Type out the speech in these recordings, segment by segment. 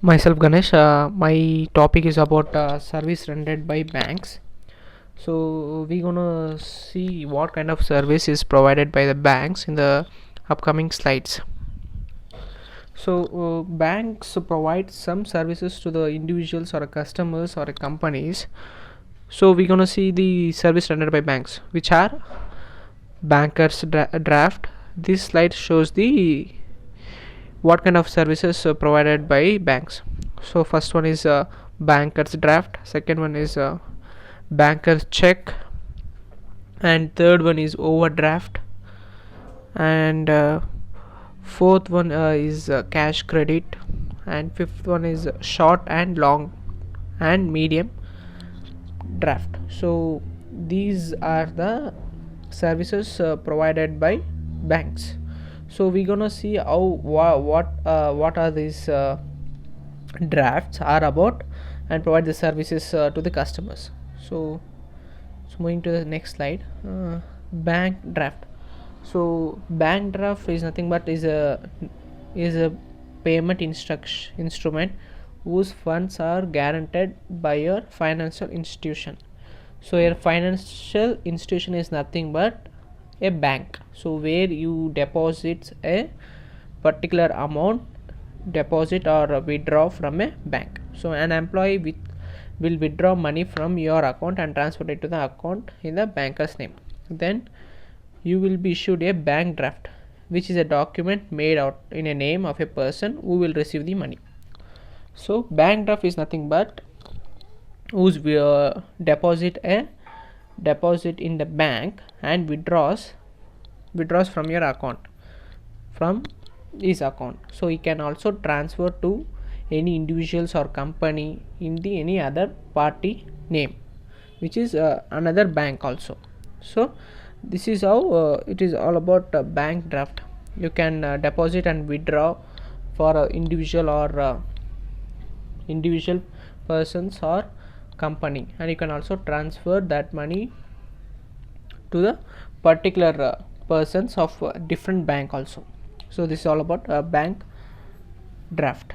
Myself Ganesh. My topic is about service rendered by banks. So we're gonna see what kind of service is provided by the banks in the upcoming slides. So banks provide some services to the individuals or customers or companies. So we're gonna see the service rendered by banks, which are bankers draft. This slide shows the what kind of services provided by banks. So first one is bankers draft, second one is bankers check, and third one is overdraft, and fourth one is cash credit, and fifth one is short and long and medium draft. So these are the services provided by banks. So we're gonna see how what are these drafts are about and provide the services to the customers. So moving to the next slide. Bank draft. So bank draft is nothing but is a payment instrument whose funds are guaranteed by your financial institution. So your financial institution is nothing but a bank, so where you deposit a particular amount, deposit or withdraw from a bank. So an employee will withdraw money from your account and transfer it to the account in the banker's name. Then you will be issued a bank draft, which is a document made out in a name of a person who will receive the money. So bank draft is nothing but whose deposit in the bank and withdraws from your account, from his account. So he can also transfer to any individuals or company in the any other party name, which is another bank also. So this is how it is all about bank draft. You can deposit and withdraw for individual or individual persons or company, and you can also transfer that money to the particular persons of different bank also. So this is all about bank draft.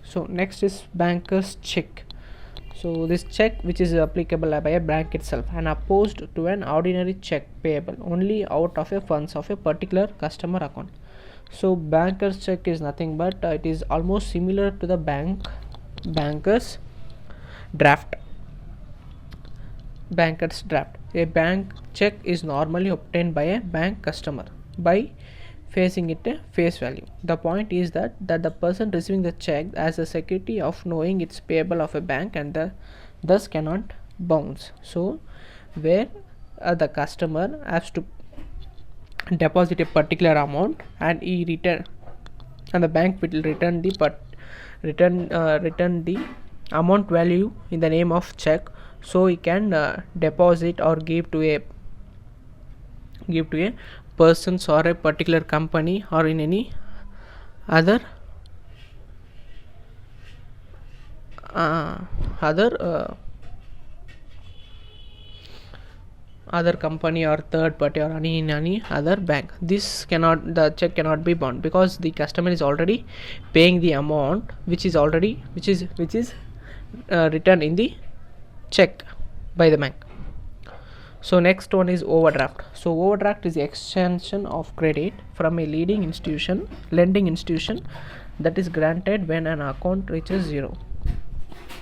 So next is bankers check. So this check, which is applicable by a bank itself and opposed to an ordinary check payable only out of a funds of a particular customer account. So bankers check is nothing but it is almost similar to the bankers draft. Bankers draft. A bank check is normally obtained by a bank customer by facing it a face value. The point is that the person receiving the check has a security of knowing it's payable of a bank and thus cannot bounce. So where the customer has to deposit a particular amount and the bank will return the amount value in the name of check, so he can deposit or give to a persons or a particular company or in any other other company or third party or any other bank. The check cannot be bound because the customer is already paying the amount which is written in the check by the bank. So next one is overdraft. So overdraft is the extension of credit from a lending institution that is granted when an account reaches zero.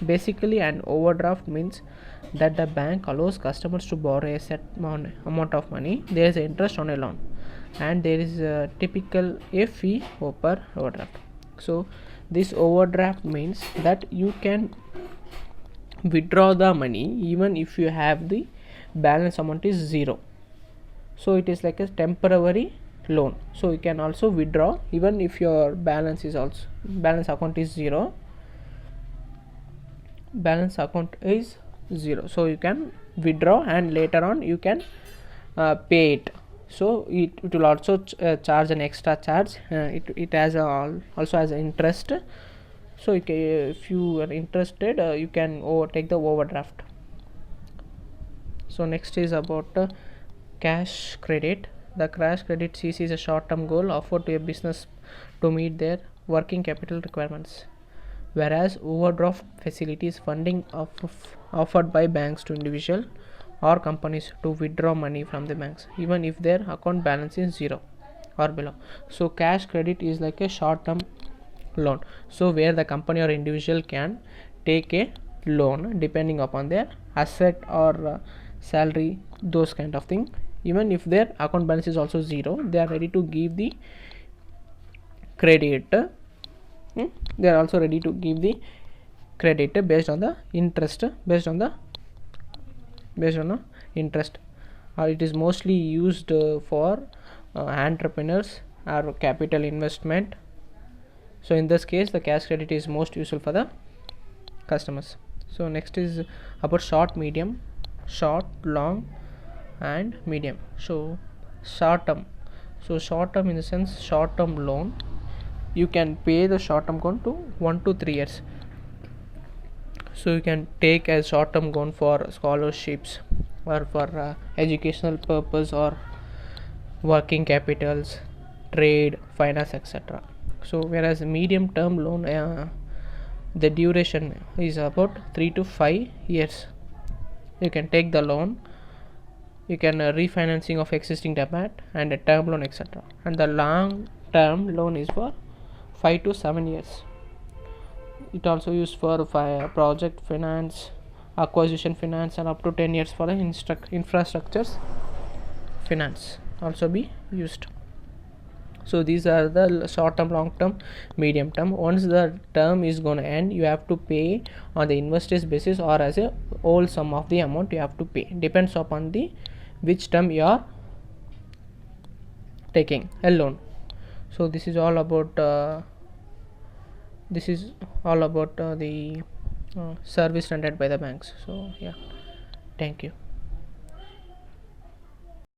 Basically, an overdraft means that the bank allows customers to borrow a set amount of money. There is interest on a loan, and there is a typical a fee per overdraft. So this overdraft means that you can withdraw the money even if you have the balance amount is zero. So it is like a temporary loan. So you can also withdraw even if your balance account is zero. Balance account is zero, so you can withdraw and later on you can pay it. So it will also charge an extra charge. It has also has interest. So if you are interested, you can take the overdraft. So next is about cash credit. The cash credit CC is a short-term goal offered to a business to meet their working capital requirements. whereas overdraft facility is funding offered by banks to individual or companies to withdraw money from the banks even if their account balance is zero or below. So cash credit is like a short term loan, so where the company or individual can take a loan depending upon their asset or salary, those kind of thing. Even if their account balance is also zero, they are ready to give the credit. They are also ready to give the credit based on the interest, based on the interest. It is mostly used for entrepreneurs or capital investment. So in this case the cash credit is most useful for the customers. So next is about short, medium, short, long and medium. So short term, so short term in the sense short term loan, you can pay the short term loan to 1 to 3 years. So you can take a short term loan for scholarships or for educational purpose or working capitals, trade, finance, etc. So whereas medium term loan, the duration is about 3 to 5 years. You can take the loan, you can refinancing of existing debt and a term loan, etc. And the long term loan is for 5 to 7 years. It also used for project finance, acquisition finance, and up to 10 years for the infrastructures finance also be used. So these are the short term, long term, medium term. Once the term is going to end, you have to pay on the investors basis or as a whole sum of the amount you have to pay, depends upon the which term you are taking a loan. So this is all about the service rendered by the banks. So yeah, thank you.